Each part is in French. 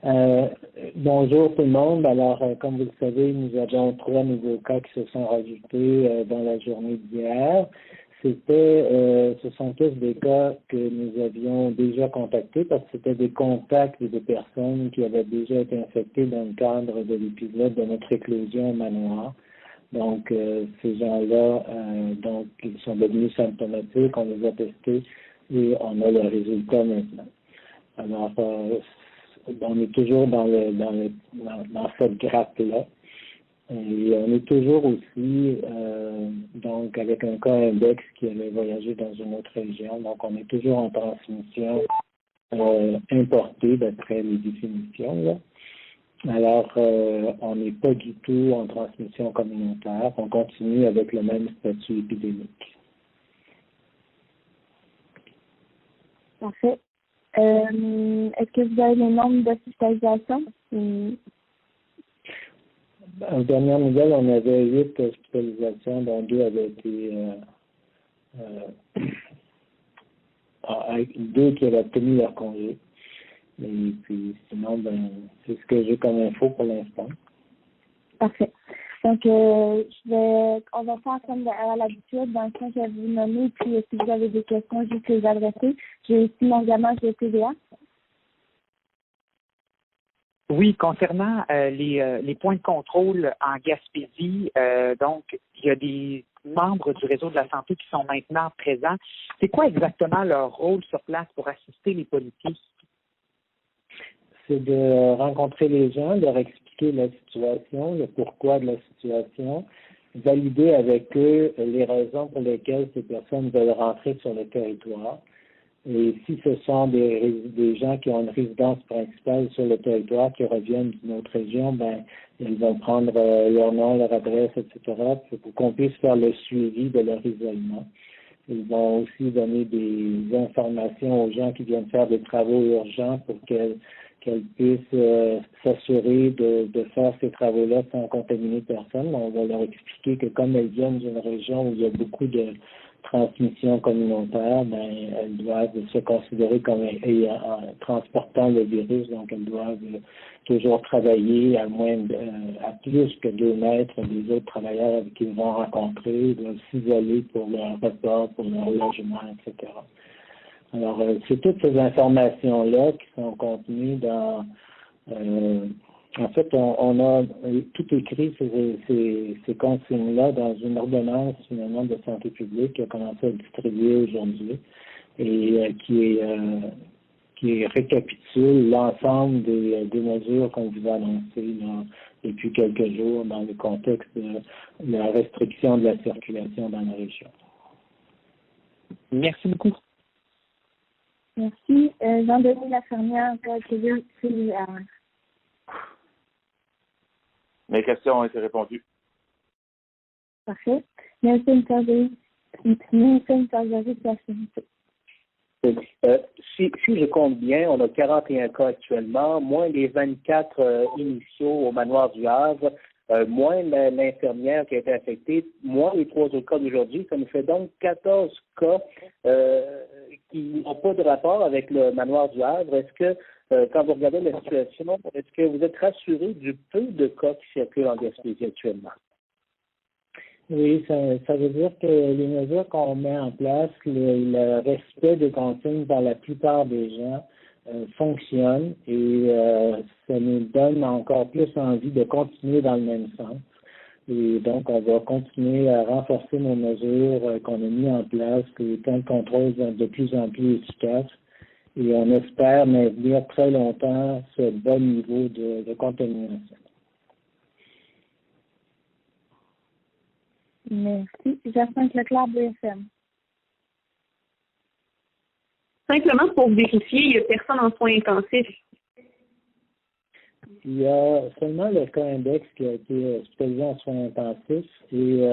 Euh, Bonjour tout le monde. Alors, comme vous le savez, nous avons 3 nouveaux cas qui se sont rajoutés dans la journée d'hier. Ce sont tous des cas que nous avions déjà contactés parce que c'était des contacts de personnes qui avaient déjà été infectées dans le cadre de l'épisode de notre éclosion au manoir. Donc, ces gens-là, donc, ils sont devenus symptomatiques, on les a testés et on a le résultat maintenant. Alors, on est toujours dans cette grappe-là. Et on est toujours aussi, donc, avec un cas index qui avait voyagé dans une autre région. Donc, on est toujours en transmission importée d'après les définitions, là. Alors, on n'est pas du tout en transmission communautaire. On continue avec le même statut épidémique. Parfait. Est-ce que vous avez le nombre d'hospitalisations? En dernière nouvelle, on avait 8 hospitalisations, dont 2 avaient été 2 qui avaient obtenu leur congé. Et puis, sinon, c'est ce que j'ai comme info pour l'instant. Parfait. Donc, on va faire comme à l'habitude. Dans le fond, je vais vous nommer, puis si vous avez des questions, juste les adresser. J'ai ici mon gamin de TVA. Oui, concernant les points de contrôle en Gaspésie, donc, il y a des membres du réseau de la santé qui sont maintenant présents. C'est quoi exactement leur rôle sur place pour assister les policiers? C'est de rencontrer les gens, de leur expliquer la situation, le pourquoi de la situation, valider avec eux les raisons pour lesquelles ces personnes veulent rentrer sur le territoire. Et si ce sont des gens qui ont une résidence principale sur le territoire, qui reviennent d'une autre région, ils vont prendre leur nom, leur adresse, etc., pour qu'on puisse faire le suivi de leur isolement. Ils vont aussi donner des informations aux gens qui viennent faire des travaux urgents pour qu'elles puissent s'assurer de faire ces travaux-là sans contaminer personne. On va leur expliquer que comme elles viennent d'une région où il y a beaucoup de transmission communautaire, elles doivent se considérer comme transportant le virus, donc elles doivent toujours travailler à plus que 2 mètres des autres travailleurs avec qui ils vont rencontrer, ils doivent s'isoler pour leur repas, pour leur logement, etc. Alors, c'est toutes ces informations-là qui sont contenues dans en fait, on a tout écrit ces consignes-là dans une ordonnance finalement de santé publique qui a commencé à distribuer aujourd'hui et qui récapitule l'ensemble des mesures qu'on vous a annoncées depuis quelques jours dans le contexte de la restriction de la circulation dans la région. Merci beaucoup. Merci. Jean-Denis Lafernière, CVR. Mes questions ont été répondues. Parfait. Nelson Sergei, si je compte bien, on a 41 cas actuellement, moins les 24 initiaux au manoir du Havre, moins l'infirmière qui a été affectée, moins les 3 autres cas d'aujourd'hui. Ça nous fait donc 14 cas qui n'ont pas de rapport avec le manoir du Havre. Est-ce que, quand vous regardez la situation, est-ce que vous êtes rassuré du peu de cas qui circulent en Gaspésie actuellement? Oui, ça veut dire que les mesures qu'on met en place, le respect des consignes par la plupart des gens fonctionne et ça nous donne encore plus envie de continuer dans le même sens. Et donc, on va continuer à renforcer nos mesures qu'on a mises en place, que les temps de contrôle sont de plus en plus efficaces. Et on espère maintenir très longtemps ce bon niveau de contamination. Merci. Jacinthe Leclerc, BFM. Simplement pour vérifier, il n'y a personne en soins intensifs. Il y a seulement le cas index qui a été hospitalisé en soins intensifs et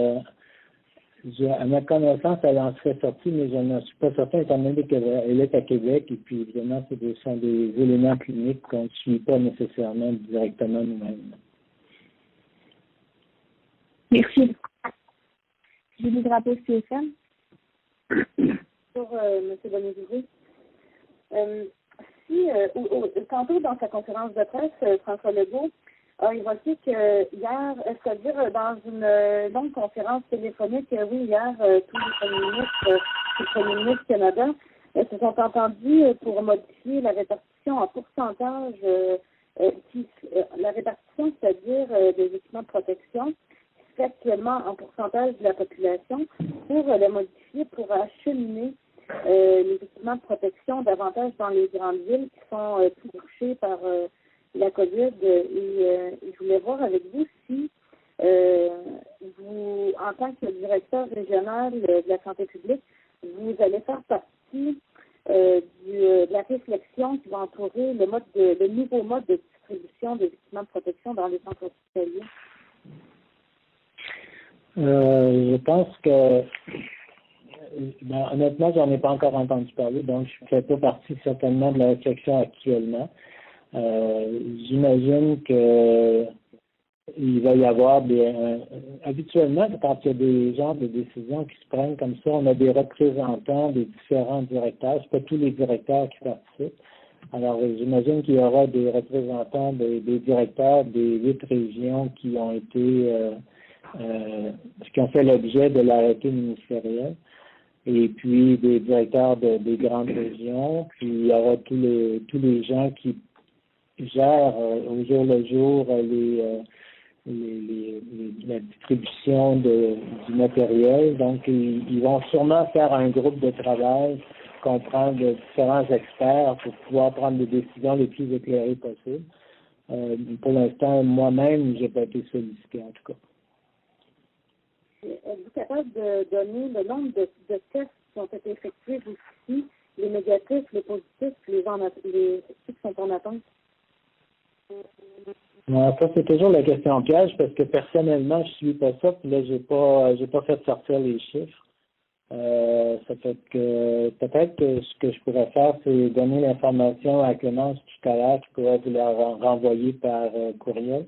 à ma connaissance, elle en serait sortie, mais je ne suis pas certain étant donné qu'elle est à Québec et puis évidemment, ce sont des éléments cliniques qu'on ne suit pas nécessairement directement nous-mêmes. Merci. Julie Drapeau, CFM. Pour M. Bonnet-Dubé. Si tantôt dans sa conférence de presse, François Legault a évoqué que hier, c'est-à-dire dans une longue conférence téléphonique, oui, hier, tous les premiers ministres Canada se sont entendus pour modifier la répartition en pourcentage, la répartition, c'est-à-dire des équipements de protection, qui se fait actuellement en pourcentage de la population, pour le modifier pour acheminer les équipements de protection davantage dans les grandes villes qui sont plus touchées par la COVID. Et je voulais voir avec vous si vous, en tant que directeur régional de la santé publique, vous allez faire partie de la réflexion qui va entourer le nouveau mode de distribution des équipements de protection dans les centres hospitaliers. Je pense que, honnêtement, j'en ai pas encore entendu parler, donc je ne fais pas partie certainement de la réflexion actuellement. J'imagine que il va y avoir habituellement, quand il y a des genres de décisions qui se prennent comme ça, on a des représentants des différents directeurs, c'est pas tous les directeurs qui participent. Alors, j'imagine qu'il y aura des représentants des directeurs des 8 régions qui ont été qui ont fait l'objet de l'arrêté ministériel, et puis des directeurs des grandes régions, puis il y aura tous les gens qui gèrent au jour le jour la distribution du matériel. Donc, ils vont sûrement faire un groupe de travail, comprendre de différents experts pour pouvoir prendre des décisions les plus éclairées possibles. Pour l'instant, moi-même, j'ai pas été sollicité, en tout cas. Êtes-vous capable de donner le nombre de tests qui ont été effectués jusqu'ici, les négatifs, les positifs, ceux qui sont en attente? Non, ça, c'est toujours la question piège, parce que personnellement, je suis pas ça, puis là, j'ai pas fait sortir les chiffres. Ça fait que peut-être que ce que je pourrais faire, c'est donner l'information à Clémence tout à l'heure, qui pourrait vous la renvoyer par courriel.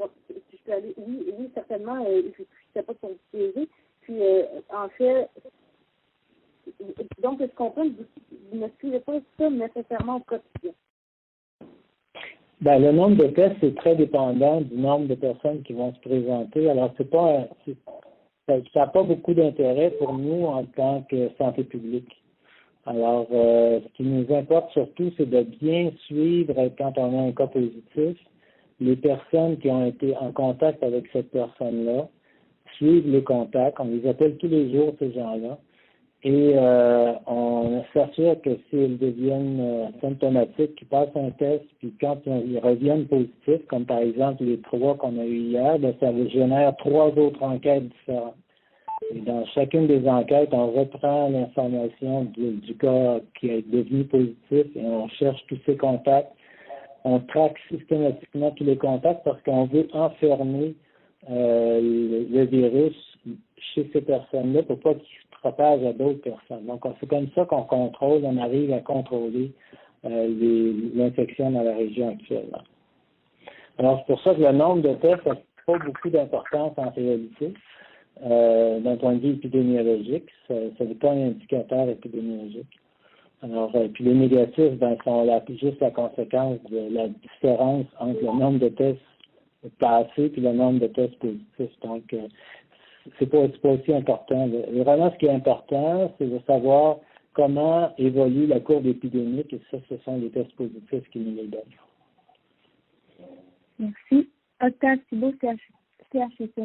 Donc, si je peux aller, oui, certainement, je ne sais pas pour vous piéger. Puis, en fait, donc, je comprends que vous ne suivez pas ça nécessairement au quotidien. Le nombre de tests, c'est très dépendant du nombre de personnes qui vont se présenter. Alors, ça n'a pas beaucoup d'intérêt pour nous en tant que santé publique. Alors, ce qui nous importe surtout, c'est de bien suivre quand on a un cas positif, les personnes qui ont été en contact avec cette personne-là, suivre les contacts, on les appelle tous les jours, ces gens-là, et on s'assure que s'ils deviennent symptomatiques, qu'ils passent un test, puis quand ils reviennent positifs, comme par exemple les 3 qu'on a eu hier, ça génère 3 autres enquêtes différentes. Et dans chacune des enquêtes, on reprend l'information du cas qui est devenu positif et on cherche tous ces contacts. On traque systématiquement tous les contacts parce qu'on veut enfermer le virus chez ces personnes-là pour pas qu'il se propage à d'autres personnes. Donc, c'est comme ça qu'on contrôle, on arrive à contrôler l'infection dans la région actuellement. Alors, c'est pour ça que le nombre de tests n'a pas beaucoup d'importance en réalité. D'un point de vue épidémiologique, ça n'est pas un indicateur épidémiologique. Alors, puis les négatifs, sont juste la conséquence de la différence entre le nombre de tests passés et le nombre de tests positifs. Donc, c'est pas aussi important. Vraiment, ce qui est important, c'est de savoir comment évolue la courbe épidémique, et ça, ce sont les tests positifs qui nous les donnent. Merci. Octave Thibault, CHSCT.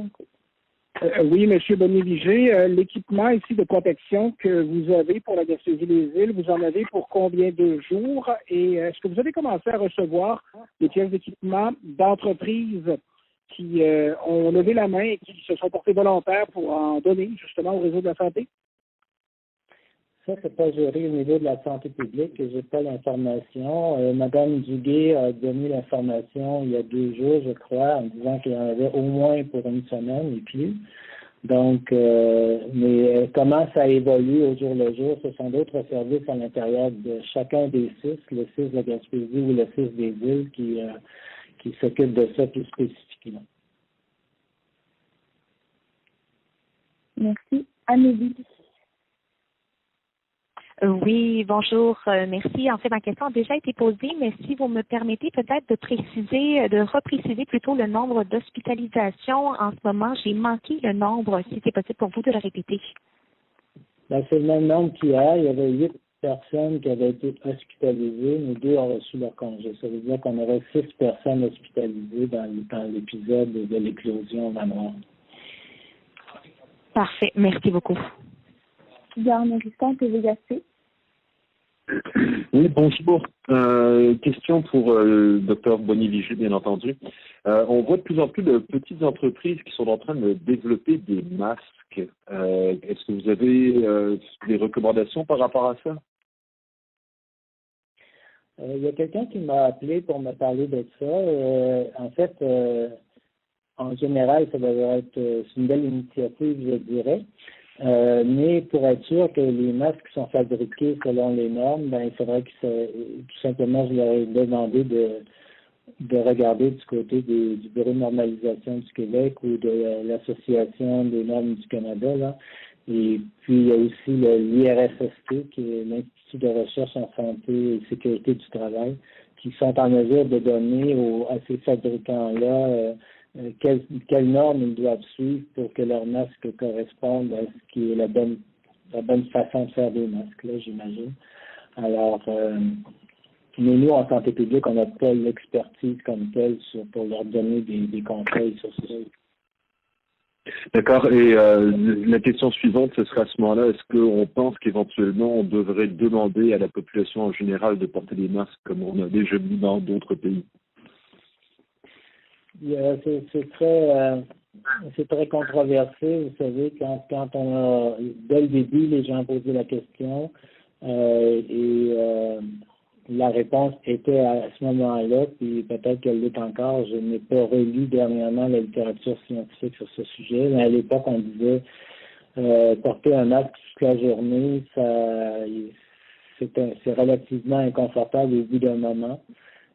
Oui, M. Bonnet-Vigé, l'équipement ici de protection que vous avez pour la Gaspésie-les-Îles, vous en avez pour combien de jours? Et est-ce que vous avez commencé à recevoir des pièces d'équipement d'entreprises qui ont levé la main et qui se sont portés volontaires pour en donner justement au réseau de la santé? Ça, c'est pas géré au niveau de la santé publique. J'ai pas l'information. Madame Duguay a donné l'information il y a 2 jours, je crois, en disant qu'il y en avait au moins pour une semaine et plus. Donc, mais comment ça évolue au jour le jour, ce sont d'autres services à l'intérieur de chacun des 6, le 6 de la Gaspésie ou le 6 des îles qui s'occupent de ça plus spécifiquement. Merci. Amélie. Oui, bonjour, merci. En fait, ma question a déjà été posée, mais si vous me permettez peut-être de repréciser plutôt le nombre d'hospitalisations en ce moment. J'ai manqué le nombre, si c'est possible pour vous de le répéter. Ben, c'est le même nombre qu'hier. Il y avait 8 personnes qui avaient été hospitalisées, mais 2 ont reçu leur congé. Ça veut dire qu'on aurait 6 personnes hospitalisées dans l'épisode de l'éclosion au manoir. Parfait, merci beaucoup. Yann Riston, TVGAC. Oui, bonjour. Question pour le docteur Bonny-Vigé, bien entendu. On voit de plus en plus de petites entreprises qui sont en train de développer des masques. Est-ce que vous avez des recommandations par rapport à ça? Il y a quelqu'un qui m'a appelé pour me parler de ça. En fait, en général, ça devrait être c'est une belle initiative, je dirais. Mais pour être sûr que les masques sont fabriqués selon les normes, ben il faudrait que tout simplement, je leur ai demandé de regarder du côté du Bureau de normalisation du Québec ou de l'Association des normes du Canada, là. Et puis, il y a aussi l'IRSST, qui est l'Institut de recherche en santé et sécurité du travail, qui sont en mesure de donner à ces fabricants-là quelles normes ils doivent suivre pour que leurs masques correspondent à ce qui est la bonne façon de faire des masques, là, j'imagine. Alors, mais nous, en santé publique, on n'a pas l'expertise comme telle pour leur donner des conseils sur ça. D'accord. Et la question suivante, ce sera à ce moment-là, est-ce qu'on pense qu'éventuellement on devrait demander à la population en général de porter des masques comme on a déjà vu dans d'autres pays? C'est très controversé. Vous savez, quand on a, dès le début, les gens posaient la question la réponse était à ce moment-là, puis peut-être qu'elle l'est encore. Je n'ai pas relu dernièrement la littérature scientifique sur ce sujet, mais à l'époque, on disait porter un masque toute la journée, c'est relativement inconfortable au bout d'un moment.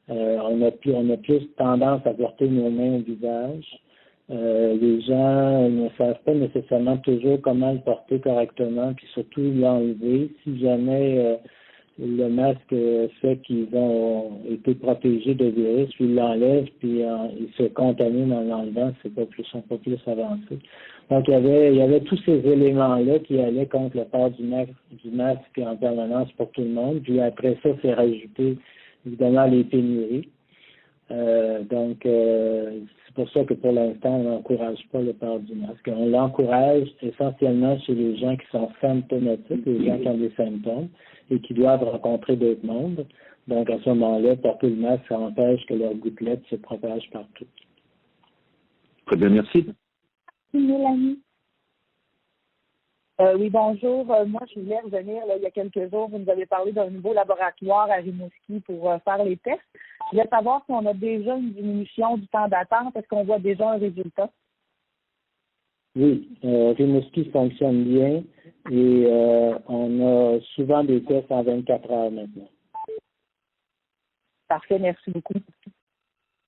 On a plus tendance à porter nos mains au visage. Les gens ne savent pas nécessairement toujours comment le porter correctement, puis surtout l'enlever. Si jamais le masque fait qu'ils ont été protégés de virus, puis ils l'enlèvent, puis ils se contaminent en l'enlevant, on ne peut plus avancer. Donc il y avait tous ces éléments-là qui allaient contre le port du masque en permanence pour tout le monde. Puis après ça, c'est rajouté évidemment les pénuries. C'est pour ça que pour l'instant, on n'encourage pas le port du masque. On l'encourage essentiellement chez les gens qui sont symptomatiques, les gens qui ont des symptômes et qui doivent rencontrer d'autres mondes. Donc, à ce moment-là, porter le masque, ça empêche que leur gouttelette se propage partout. Très bien, merci. Mélanie. Oui, bonjour. Moi, je voulais revenir, là, il y a quelques jours, vous nous avez parlé d'un nouveau laboratoire à Rimouski pour faire les tests. Je voulais savoir si on a déjà une diminution du temps d'attente. Est-ce qu'on voit déjà un résultat? Oui, Rimouski fonctionne bien et on a souvent des tests en 24 heures maintenant. Parfait, merci beaucoup.